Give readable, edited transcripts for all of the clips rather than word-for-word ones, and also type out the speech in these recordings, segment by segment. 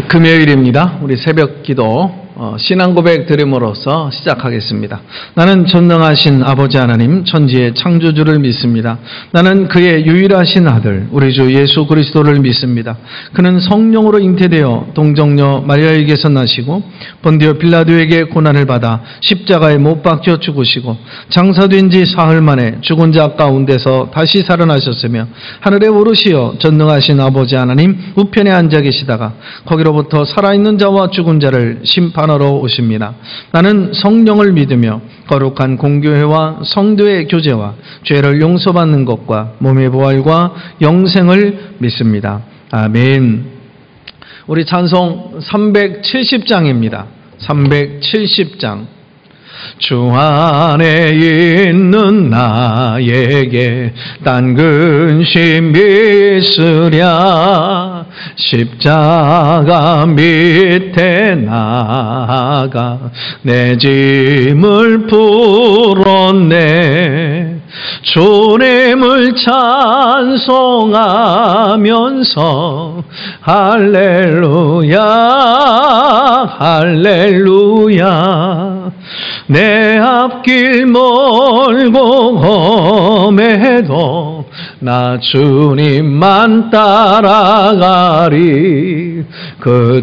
금요일입니다. 우리 새벽 기도 신앙 고백 드림으로써 시작하겠습니다. 나는 전능하신 아버지 하나님 천지의 창조주를 믿습니다. 나는 그의 유일하신 아들 우리 주 예수 그리스도를 믿습니다. 그는 성령으로 잉태되어 동정녀 마리아에게서 나시고 본디오 빌라도에게 고난을 받아 십자가에 못 박혀 죽으시고 장사된 지 사흘 만에 죽은 자 가운데서 다시 살아나셨으며 하늘에 오르시어 전능하신 아버지 하나님 우편에 앉아 계시다가 거기로부터 살아있는 자와 죽은 자를 심판하러 오십니다. 나는 성령을 믿으며 거룩한 공교회와 성도의 교제와 죄를 용서받는 것과 몸의 부활과 영생을 믿습니다. 아멘. 우리 찬송 370장입니다. 370장. 주 안에 있는 나에게 딴 근심 있으랴. 십자가 밑에 나가 내 짐을 풀었네. 주님을 찬송하면서 할렐루야 할렐루야. 내 앞길 멀고 험해도 나 주님만 따라가리. 그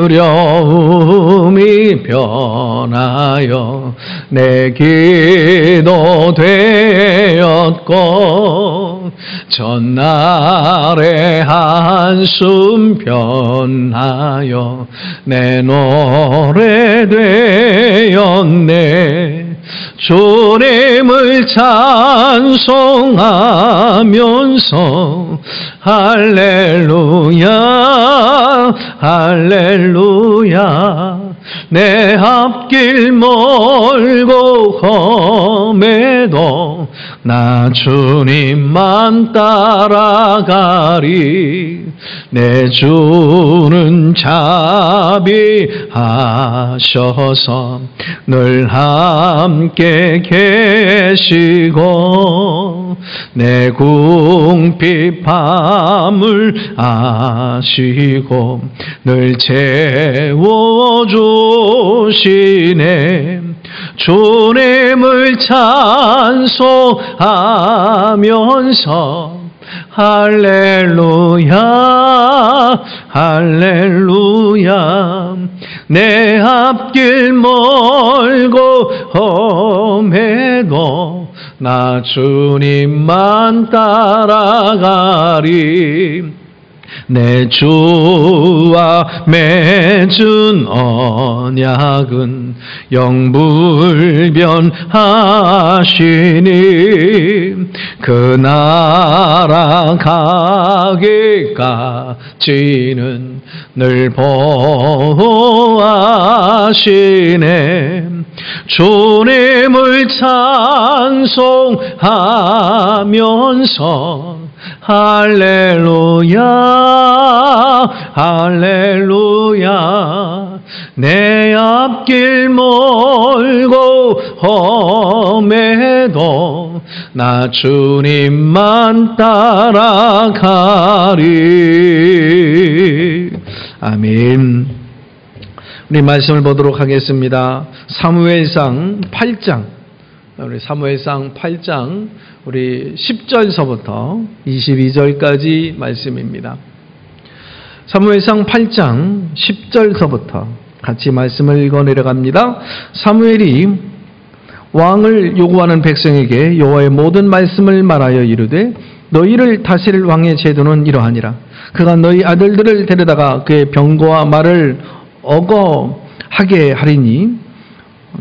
두려움이 변하여 내 기도 되었고 전날의 한숨 변하여 내 노래 되었네. 주님을 찬송하면서 할렐루야 할렐루야. 내 앞길 멀고 험해도 나 주님만 따라가리. 내 주는 자비하셔서 늘 함께 계시고 내 궁핍함을 아시고 늘 채워주시네. 주님을 찬송하면서 할렐루야 할렐루야 내 앞길 멀고 험해도 나 주님만 따라가리 내 주와 맺은 언약은 영불변하시니 그 나라 가기까지는 늘 보호하시네 주님을 찬송하면서 할렐루야 할렐루야 내 앞길 멀고 험해도 나 주님만 따라가리. 아멘. 우리 말씀을 보도록 하겠습니다. 사무엘상 8장 우리 사무엘상 8장 우리 10절서부터 22절까지 말씀입니다. 사무엘상 8장 10절서부터 같이 말씀을 읽어 내려갑니다. 사무엘이 왕을 요구하는 백성에게 여호와의 모든 말씀을 말하여 이르되 너희를 다스릴 왕의 제도는 이러하니라. 그가 너희 아들들을 데려다가 그의 병거와 말을 어거하게 하리니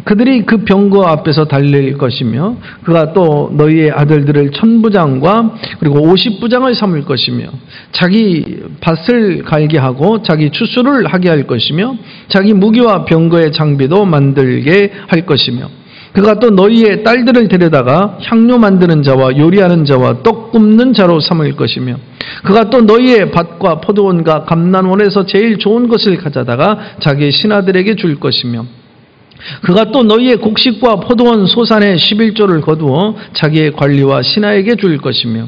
그들이 그 병거 앞에서 달릴 것이며 그가 또 너희의 아들들을 1000부장과 그리고 50부장을 삼을 것이며 자기 밭을 갈게 하고 자기 추수를 하게 할 것이며 자기 무기와 병거의 장비도 만들게 할 것이며 그가 또 너희의 딸들을 데려다가 향료 만드는 자와 요리하는 자와 떡 굽는 자로 삼을 것이며 그가 또 너희의 밭과 포도원과 감난원에서 제일 좋은 것을 가져다가 자기 신하들에게 줄 것이며 그가 또 너희의 곡식과 포도원 소산의 11조를 거두어 자기의 관리와 신하에게 줄 것이며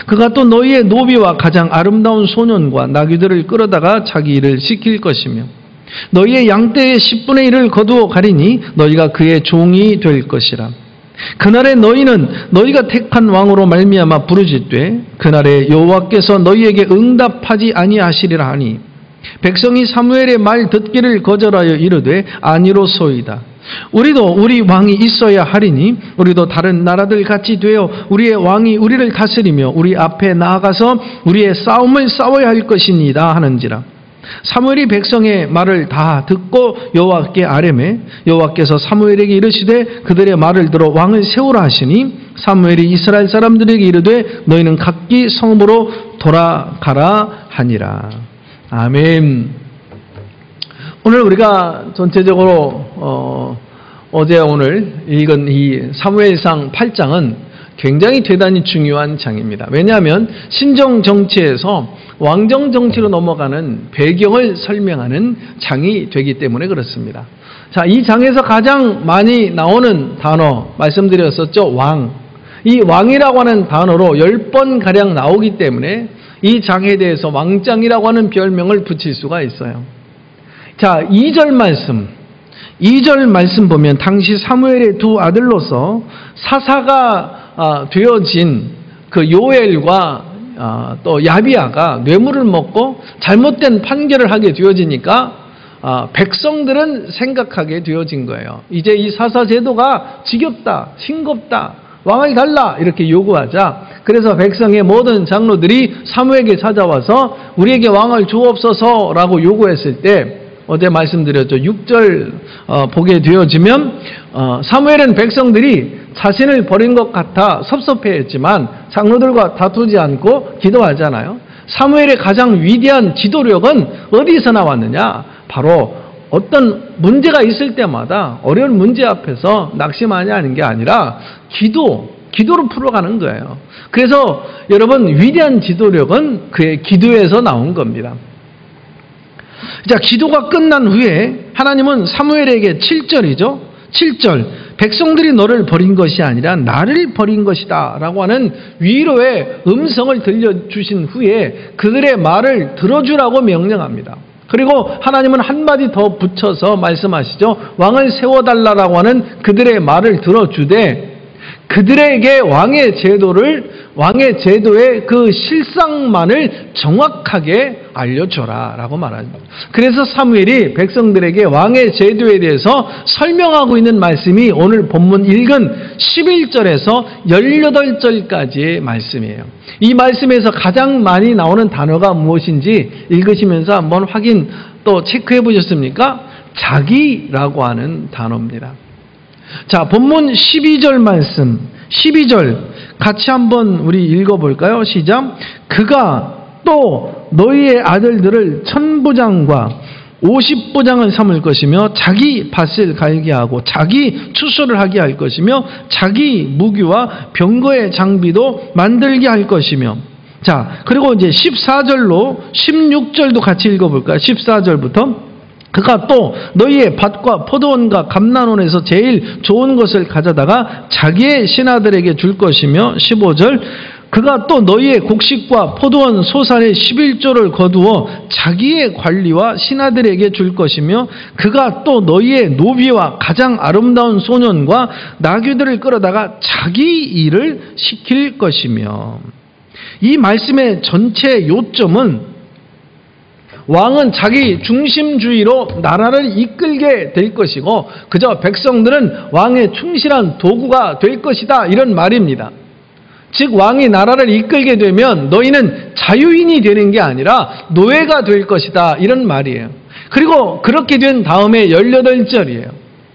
그가 또 너희의 노비와 가장 아름다운 소년과 나귀들을 끌어다가 자기 일을 시킬 것이며 너희의 양떼의 10분의 1을 거두어 가리니 너희가 그의 종이 될 것이라. 그날에 너희는 너희가 택한 왕으로 말미암아 부르짖되 그날에 여호와께서 너희에게 응답하지 아니하시리라 하니 백성이 사무엘의 말 듣기를 거절하여 이르되 아니로소이다. 우리도 우리 왕이 있어야 하리니 우리도 다른 나라들 같이 되어 우리의 왕이 우리를 다스리며 우리 앞에 나아가서 우리의 싸움을 싸워야 할 것이니이다 하는지라. 사무엘이 백성의 말을 다 듣고 여호와께 아뢰매 여호와께서 사무엘에게 이르시되 그들의 말을 들어 왕을 세우라 하시니 사무엘이 이스라엘 사람들에게 이르되 너희는 각기 성읍으로 돌아가라 하니라. 아멘. 오늘 우리가 전체적으로 어제 오늘 읽은 이 사무엘상 8장은 굉장히 대단히 중요한 장입니다. 왜냐하면 신정 정치에서 왕정 정치로 넘어가는 배경을 설명하는 장이 되기 때문에 그렇습니다. 자, 이 장에서 가장 많이 나오는 단어 말씀드렸었죠. 왕. 이 왕이라고 하는 단어로 10번가량 나오기 때문에 이 장에 대해서 왕장이라고 하는 별명을 붙일 수가 있어요. 자, 2절 말씀 보면 당시 사무엘의 두 아들로서 사사가 되어진 그 요엘과 또 야비야가 뇌물을 먹고 잘못된 판결을 하게 되어지니까 백성들은 생각하게 되어진 거예요. 이제 이 사사 제도가 지겹다, 싱겁다, 왕을 달라 이렇게 요구하자 그래서 백성의 모든 장로들이 사무엘에게 찾아와서 우리에게 왕을 주옵소서라고 요구했을 때 어제 말씀드렸죠. 6절 보게 되어지면 사무엘은 백성들이 자신을 버린 것 같아 섭섭해했지만 장로들과 다투지 않고 기도하잖아요. 사무엘의 가장 위대한 지도력은 어디서 나왔느냐? 바로 어떤 문제가 있을 때마다 어려운 문제 앞에서 낙심하지 않은 게 아니라 기도로 풀어가는 거예요. 그래서 여러분 위대한 지도력은 그의 기도에서 나온 겁니다. 자, 기도가 끝난 후에 하나님은 사무엘에게 7절이죠. 7절 백성들이 너를 버린 것이 아니라 나를 버린 것이다 라고 하는 위로의 음성을 들려주신 후에 그들의 말을 들어주라고 명령합니다. 그리고 하나님은 한마디 더 붙여서 말씀하시죠. 왕을 세워달라고 하는 그들의 말을 들어주되 그들에게 왕의 제도의 그 실상만을 정확하게 알려줘라 라고 말합니다. 그래서 사무엘이 백성들에게 왕의 제도에 대해서 설명하고 있는 말씀이 오늘 본문 읽은 11절에서 18절까지의 말씀이에요. 이 말씀에서 가장 많이 나오는 단어가 무엇인지 읽으시면서 한번 확인 또 체크해 보셨습니까? 자기라고 하는 단어입니다. 자, 본문 12절 말씀, 12절 같이 한번 우리 읽어볼까요? 시작. 그가 또 너희의 아들들을 1000부장과 50부장을 삼을 것이며 자기 밭을 갈게 하고 자기 추수를 하게 할 것이며 자기 무기와 병거의 장비도 만들게 할 것이며. 자, 그리고 이제 14절로 16절도 같이 읽어볼까요? 14절부터 그가 또 너희의 밭과 포도원과 감난원에서 제일 좋은 것을 가져다가 자기의 신하들에게 줄 것이며. 15절 그가 또 너희의 곡식과 포도원 소산의 11조를 거두어 자기의 관리와 신하들에게 줄 것이며 그가 또 너희의 노비와 가장 아름다운 소년과 나귀들을 끌어다가 자기 일을 시킬 것이며. 이 말씀의 전체 요점은 왕은 자기 중심주의로 나라를 이끌게 될 것이고 그저 백성들은 왕의 충실한 도구가 될 것이다, 이런 말입니다. 즉 왕이 나라를 이끌게 되면 너희는 자유인이 되는 게 아니라 노예가 될 것이다, 이런 말이에요. 그리고 그렇게 된 다음에 18절이에요.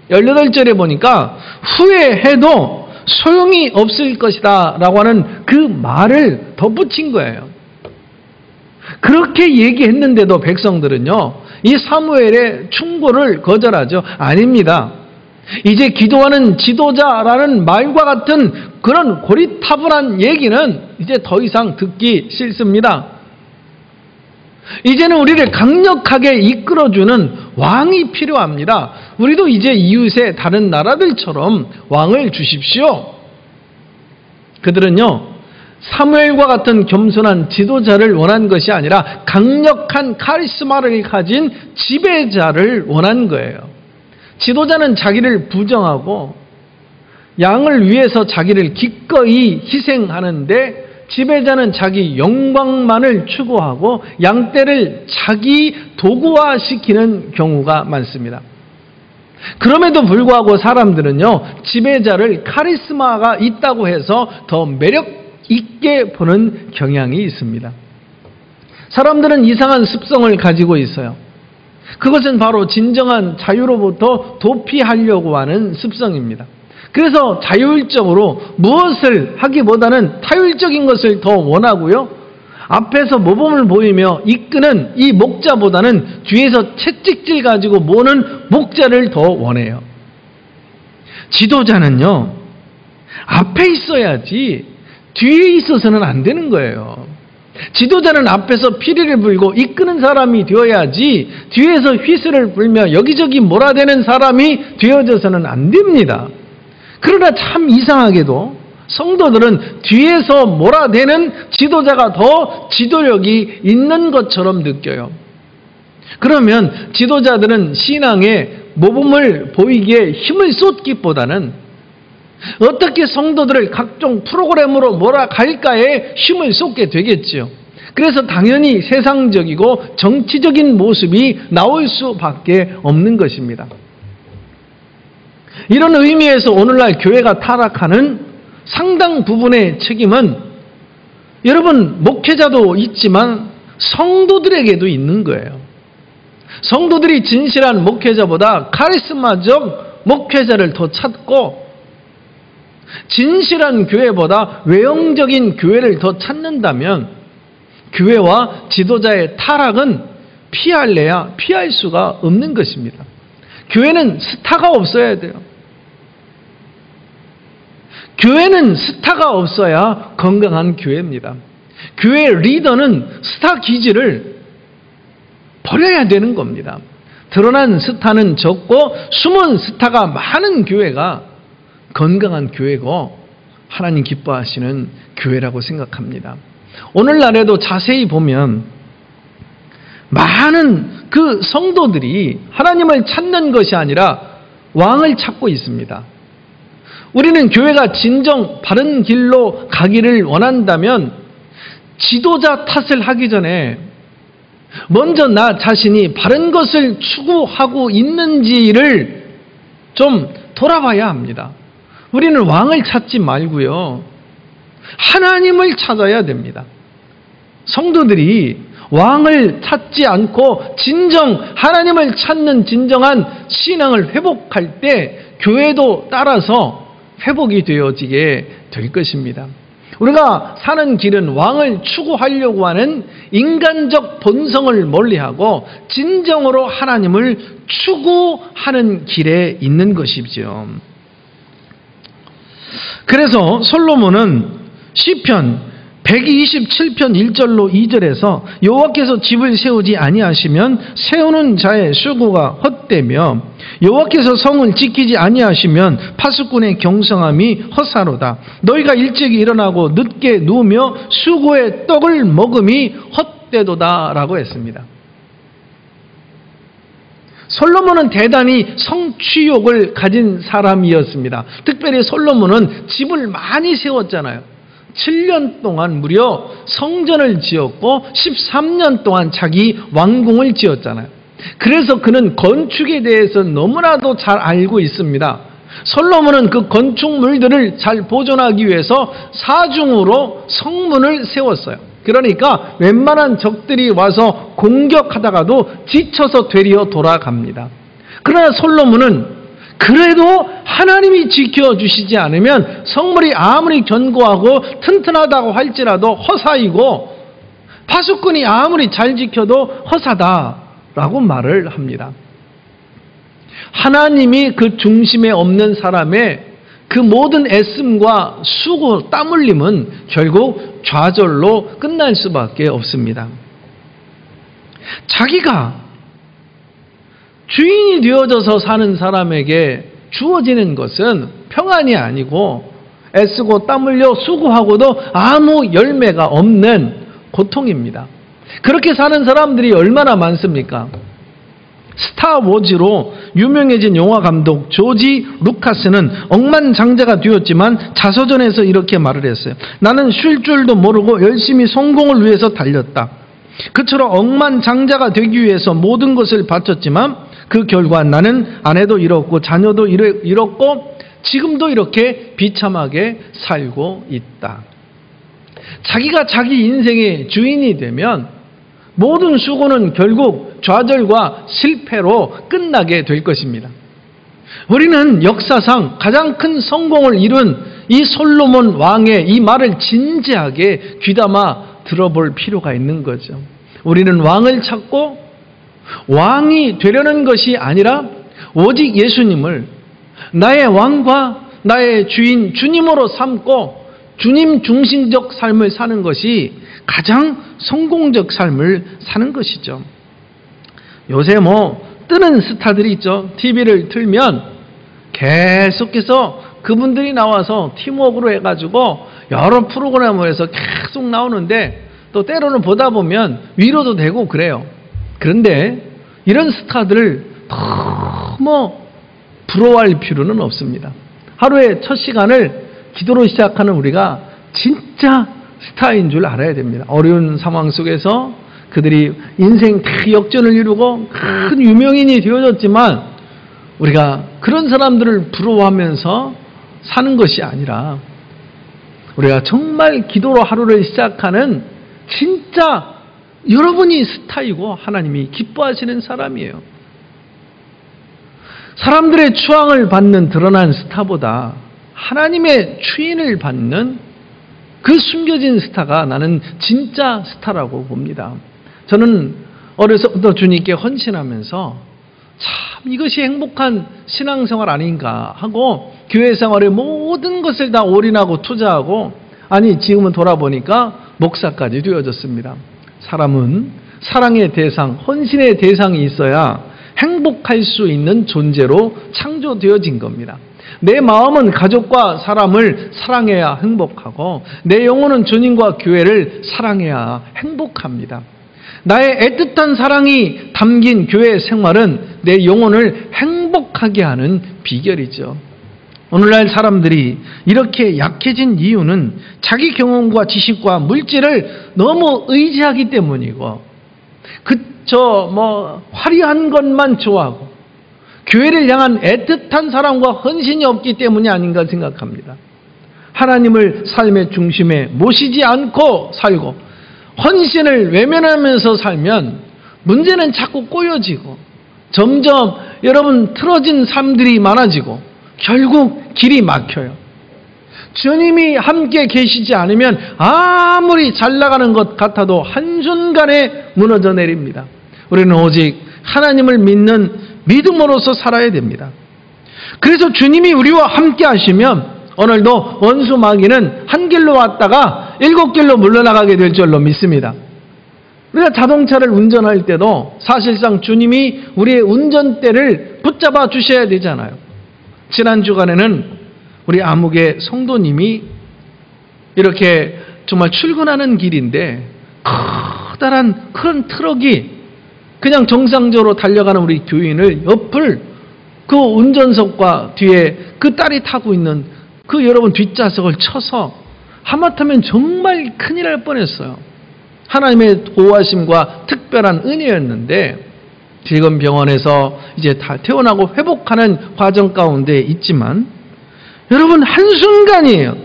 18절에 보니까 후회해도 소용이 없을 것이다 라고 하는 그 말을 덧붙인 거예요. 그렇게 얘기했는데도 백성들은요, 이 사무엘의 충고를 거절하죠. 아닙니다. 이제 기도하는 지도자라는 말과 같은 그런 고리타분한 얘기는 이제 더 이상 듣기 싫습니다. 이제는 우리를 강력하게 이끌어주는 왕이 필요합니다. 우리도 이제 이웃의 다른 나라들처럼 왕을 주십시오. 그들은요, 사무엘과 같은 겸손한 지도자를 원한 것이 아니라 강력한 카리스마를 가진 지배자를 원한 거예요. 지도자는 자기를 부정하고 양을 위해서 자기를 기꺼이 희생하는데 지배자는 자기 영광만을 추구하고 양떼를 자기 도구화시키는 경우가 많습니다. 그럼에도 불구하고 사람들은요, 지배자를 카리스마가 있다고 해서 더 매력 있게 보는 경향이 있습니다. 사람들은 이상한 습성을 가지고 있어요. 그것은 바로 진정한 자유로부터 도피하려고 하는 습성입니다. 그래서 자율적으로 무엇을 하기보다는 타율적인 것을 더 원하고요, 앞에서 모범을 보이며 이끄는 이 목자보다는 뒤에서 채찍질 가지고 모는 목자를 더 원해요. 지도자는요, 앞에 있어야지 뒤에 있어서는 안 되는 거예요. 지도자는 앞에서 피리를 불고 이끄는 사람이 되어야지 뒤에서 휘슬을 불며 여기저기 몰아대는 사람이 되어져서는 안 됩니다. 그러나 참 이상하게도 성도들은 뒤에서 몰아대는 지도자가 더 지도력이 있는 것처럼 느껴요. 그러면 지도자들은 신앙에 모범을 보이기에 힘을 쏟기보다는 어떻게 성도들을 각종 프로그램으로 몰아갈까에 힘을 쏟게 되겠죠. 그래서 당연히 세상적이고 정치적인 모습이 나올 수밖에 없는 것입니다. 이런 의미에서 오늘날 교회가 타락하는 상당 부분의 책임은 여러분 목회자도 있지만 성도들에게도 있는 거예요. 성도들이 진실한 목회자보다 카리스마적 목회자를 더 찾고 진실한 교회보다 외형적인 교회를 더 찾는다면 교회와 지도자의 타락은 피할래야 피할 수가 없는 것입니다. 교회는 스타가 없어야 돼요. 교회는 스타가 없어야 건강한 교회입니다. 교회 리더는 스타 기질을 버려야 되는 겁니다. 드러난 스타는 적고 숨은 스타가 많은 교회가 건강한 교회고 하나님 기뻐하시는 교회라고 생각합니다. 오늘날에도 자세히 보면 많은 그 성도들이 하나님을 찾는 것이 아니라 왕을 찾고 있습니다. 우리는 교회가 진정 바른 길로 가기를 원한다면 지도자 탓을 하기 전에 먼저 나 자신이 바른 것을 추구하고 있는지를 좀 돌아봐야 합니다. 우리는 왕을 찾지 말고요, 하나님을 찾아야 됩니다. 성도들이 왕을 찾지 않고 진정 하나님을 찾는 진정한 신앙을 회복할 때 교회도 따라서 회복이 되어지게 될 것입니다. 우리가 사는 길은 왕을 추구하려고 하는 인간적 본성을 멀리하고 진정으로 하나님을 추구하는 길에 있는 것이죠. 그래서 솔로몬은 시편 127편 1절로 2절에서 여호와께서 집을 세우지 아니하시면 세우는 자의 수고가 헛되며 여호와께서 성을 지키지 아니하시면 파수꾼의 경성함이 헛사로다. 너희가 일찍 일어나고 늦게 누우며 수고의 떡을 먹음이 헛되도다 라고 했습니다. 솔로몬은 대단히 성취욕을 가진 사람이었습니다. 특별히 솔로몬은 집을 많이 세웠잖아요. 7년 동안 무려 성전을 지었고 13년 동안 자기 왕궁을 지었잖아요. 그래서 그는 건축에 대해서 너무나도 잘 알고 있습니다. 솔로몬은 그 건축물들을 잘 보존하기 위해서 사중으로 성문을 세웠어요. 그러니까 웬만한 적들이 와서 공격하다가도 지쳐서 되리어 돌아갑니다. 그러나 솔로몬은 그래도 하나님이 지켜주시지 않으면 성물이 아무리 견고하고 튼튼하다고 할지라도 허사이고 파수꾼이 아무리 잘 지켜도 허사다라고 말을 합니다. 하나님이 그 중심에 없는 사람의 그 모든 애씀과 수고, 땀 흘림은 결국 좌절로 끝날 수밖에 없습니다. 자기가 주인이 되어져서 사는 사람에게 주어지는 것은 평안이 아니고 애쓰고 땀 흘려 수고하고도 아무 열매가 없는 고통입니다. 그렇게 사는 사람들이 얼마나 많습니까? 스타워즈로 유명해진 영화감독 조지 루카스는 억만장자가 되었지만 자서전에서 이렇게 말을 했어요. 나는 쉴 줄도 모르고 열심히 성공을 위해서 달렸다. 그처럼 억만장자가 되기 위해서 모든 것을 바쳤지만 그 결과 나는 아내도 잃었고 자녀도 잃었고 지금도 이렇게 비참하게 살고 있다. 자기가 자기 인생의 주인이 되면 모든 수고는 결국 좌절과 실패로 끝나게 될 것입니다. 우리는 역사상 가장 큰 성공을 이룬 이 솔로몬 왕의 이 말을 진지하게 귀담아 들어볼 필요가 있는 거죠. 우리는 왕을 찾고 왕이 되려는 것이 아니라 오직 예수님을 나의 왕과 나의 주인 주님으로 삼고 주님 중심적 삶을 사는 것이 가장 성공적 삶을 사는 것이죠. 요새 뜨는 스타들이 있죠. TV를 틀면 계속해서 그분들이 나와서 팀워크로 해가지고 여러 프로그램을 해서 계속 나오는데 또 때로는 보다 보면 위로도 되고 그래요. 그런데 이런 스타들을 너무 부러워할 필요는 없습니다. 하루의 첫 시간을 기도로 시작하는 우리가 진짜 스타인 줄 알아야 됩니다. 어려운 상황 속에서 그들이 인생 다 역전을 이루고 큰 유명인이 되어졌지만 우리가 그런 사람들을 부러워하면서 사는 것이 아니라 우리가 정말 기도로 하루를 시작하는 진짜 여러분이 스타이고 하나님이 기뻐하시는 사람이에요. 사람들의 추앙을 받는 드러난 스타보다 하나님의 추인을 받는 그 숨겨진 스타가 나는 진짜 스타라고 봅니다. 저는 어려서부터 주님께 헌신하면서 참 이것이 행복한 신앙생활 아닌가 하고 교회 생활의 모든 것을 다 올인하고 투자하고 아니 지금은 돌아보니까 목사까지 되어졌습니다. 사람은 사랑의 대상, 헌신의 대상이 있어야 행복할 수 있는 존재로 창조되어진 겁니다. 내 마음은 가족과 사람을 사랑해야 행복하고 내 영혼은 주님과 교회를 사랑해야 행복합니다. 나의 애틋한 사랑이 담긴 교회 생활은 내 영혼을 행복하게 하는 비결이죠. 오늘날 사람들이 이렇게 약해진 이유는 자기 경험과 지식과 물질을 너무 의지하기 때문이고, 화려한 것만 좋아하고, 교회를 향한 애틋한 사랑과 헌신이 없기 때문이 아닌가 생각합니다. 하나님을 삶의 중심에 모시지 않고 살고, 헌신을 외면하면서 살면 문제는 자꾸 꼬여지고, 점점 여러분 틀어진 삶들이 많아지고, 결국 길이 막혀요. 주님이 함께 계시지 않으면 아무리 잘 나가는 것 같아도 한순간에 무너져 내립니다. 우리는 오직 하나님을 믿는 믿음으로서 살아야 됩니다. 그래서 주님이 우리와 함께 하시면 오늘도 원수 마귀는 한 길로 왔다가 7길로 물러나가게 될 줄로 믿습니다. 우리가 자동차를 운전할 때도 사실상 주님이 우리의 운전대를 붙잡아 주셔야 되잖아요. 지난 주간에는 우리 암흑의 성도님이 이렇게 정말 출근하는 길인데 커다란 큰 트럭이 그냥 정상적으로 달려가는 우리 교인을 옆을 그 운전석과 뒤에 그 딸이 타고 있는 그 여러분 뒷좌석을 쳐서 하마터면 정말 큰일 날 뻔했어요. 하나님의 보호하심과 특별한 은혜였는데 지금 병원에서 이제 다 퇴원하고 회복하는 과정 가운데 있지만 여러분 한순간이에요.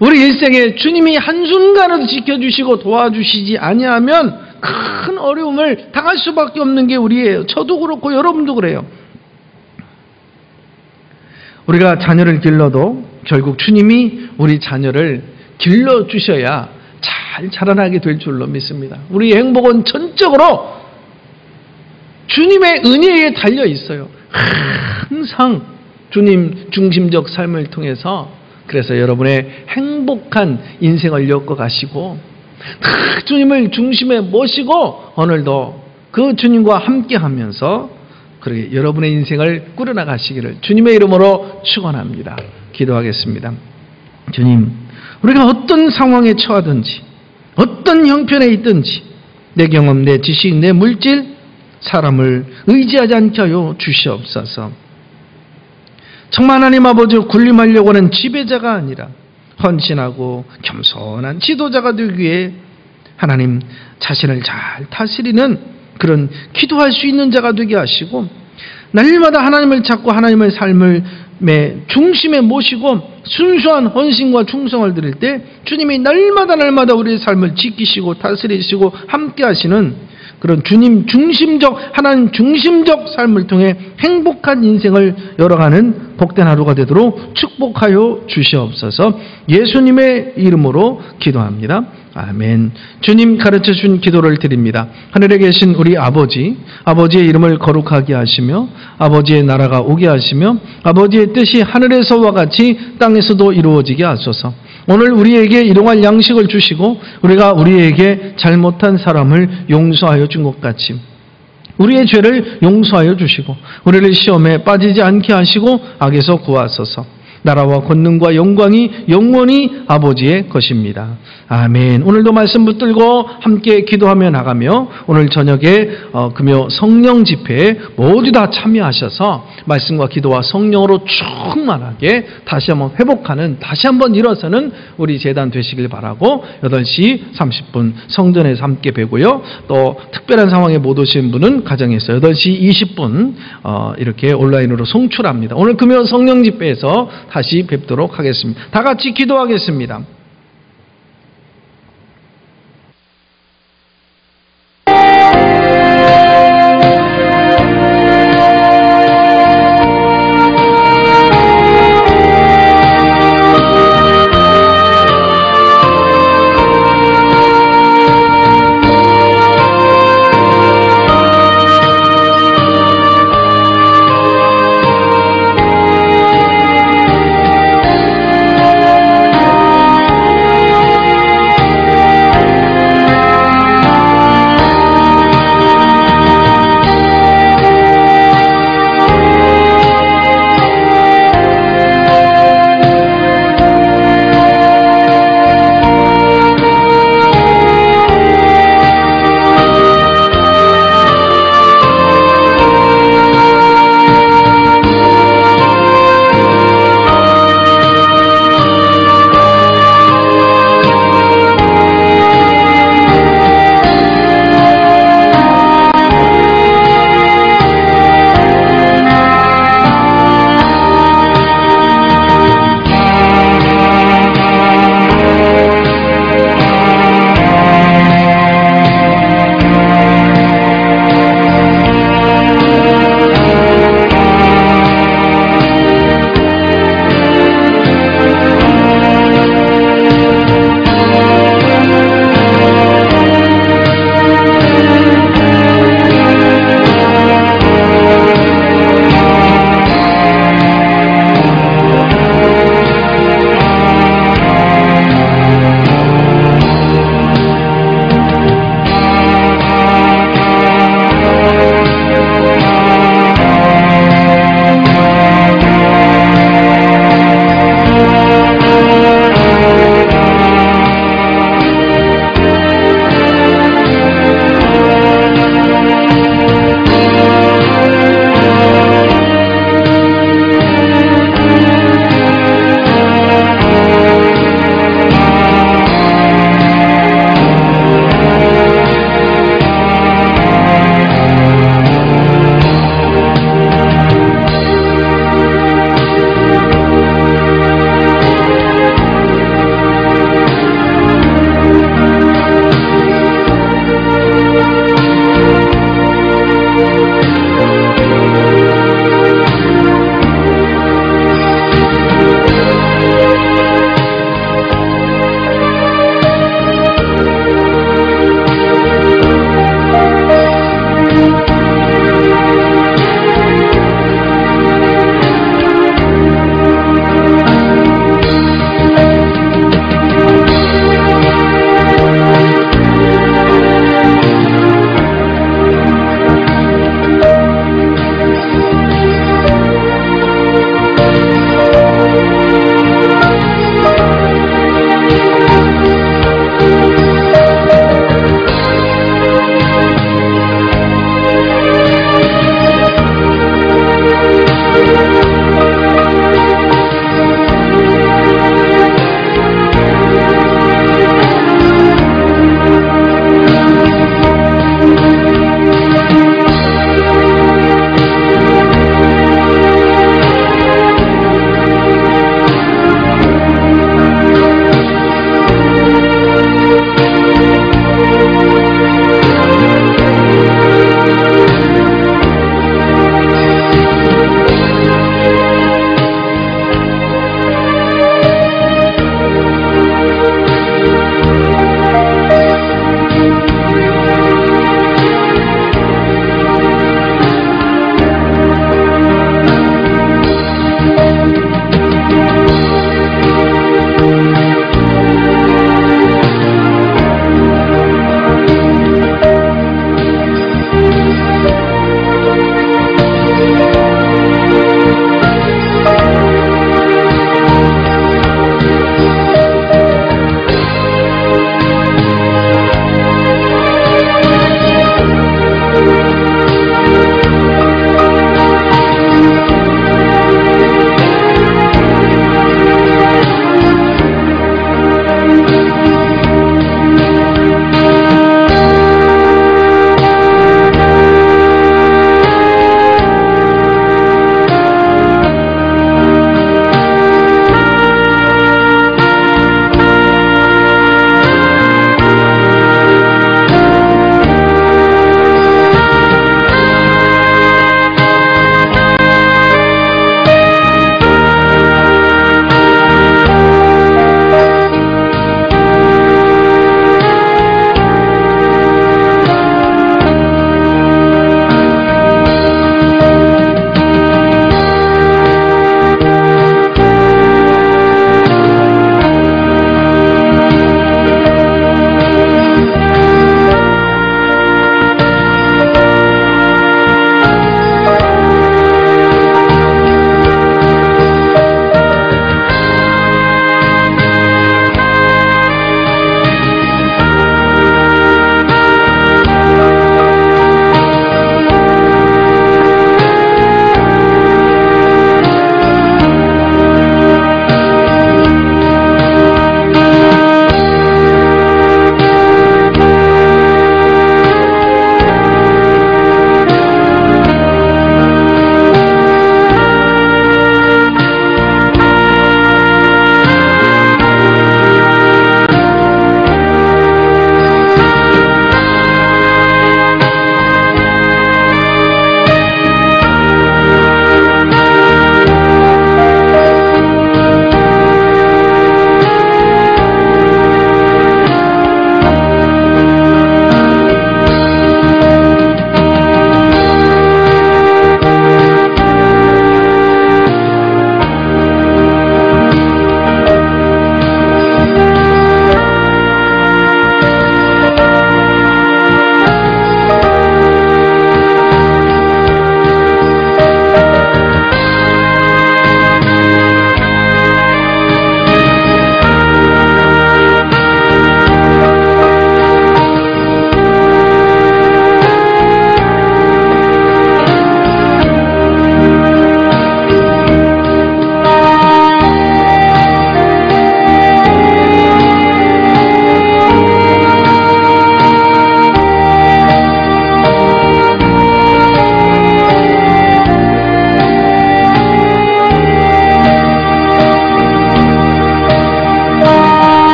우리 일생에 주님이 한순간에도 지켜주시고 도와주시지 아니하면 큰 어려움을 당할 수밖에 없는 게 우리예요. 저도 그렇고 여러분도 그래요. 우리가 자녀를 길러도 결국 주님이 우리 자녀를 길러주셔야 잘 자라나게 될 줄로 믿습니다. 우리의 행복은 전적으로 주님의 은혜에 달려 있어요. 항상 주님 중심적 삶을 통해서 그래서 여러분의 행복한 인생을 엮어가시고 주님을 중심에 모시고 오늘도 그 주님과 함께하면서 그렇게 여러분의 인생을 꾸려나가시기를 주님의 이름으로 축원합니다. 기도하겠습니다. 주님, 우리가 어떤 상황에 처하든지 어떤 형편에 있든지 내 경험, 내 지식, 내 물질, 사람을 의지하지 않게 하여 주시옵소서. 정말 하나님 아버지 군림하려고 하는 지배자가 아니라 헌신하고 겸손한 지도자가 되기 위해 하나님 자신을 잘 다스리는 그런 기도할 수 있는 자가 되게 하시고 날마다 하나님을 찾고 하나님의 삶을 중심에 모시고 순수한 헌신과 충성을 드릴 때 주님이 날마다 우리의 삶을 지키시고 다스리시고 함께 하시는 그런 주님 중심적, 하나님 중심적 삶을 통해 행복한 인생을 열어가는 복된 하루가 되도록 축복하여 주시옵소서. 예수님의 이름으로 기도합니다. 아멘. 주님 가르쳐 준 기도를 드립니다. 하늘에 계신 우리 아버지, 아버지의 이름을 거룩하게 하시며 아버지의 나라가 오게 하시며 아버지의 뜻이 하늘에서와 같이 땅에서도 이루어지게 하소서. 오늘 우리에게 일용할 양식을 주시고 우리가 우리에게 잘못한 사람을 용서하여 준 것 같이 우리의 죄를 용서하여 주시고 우리를 시험에 빠지지 않게 하시고 악에서 구하소서. 나라와 권능과 영광이 영원히 아버지의 것입니다. 아멘. 오늘도 말씀 붙들고 함께 기도하며 나가며 오늘 저녁에 금요 성령 집회에 모두 다 참여하셔서 말씀과 기도와 성령으로 충만하게 다시 한번 회복하는, 다시 한번 일어서는 우리 재단 되시길 바라고 8시 30분 성전에서 함께 뵈고요. 또 특별한 상황에 못 오신 분은 가정에서 8시 20분 이렇게 온라인으로 송출합니다. 오늘 금요 성령 집회에서 다시 뵙도록 하겠습니다. 다 같이 기도하겠습니다.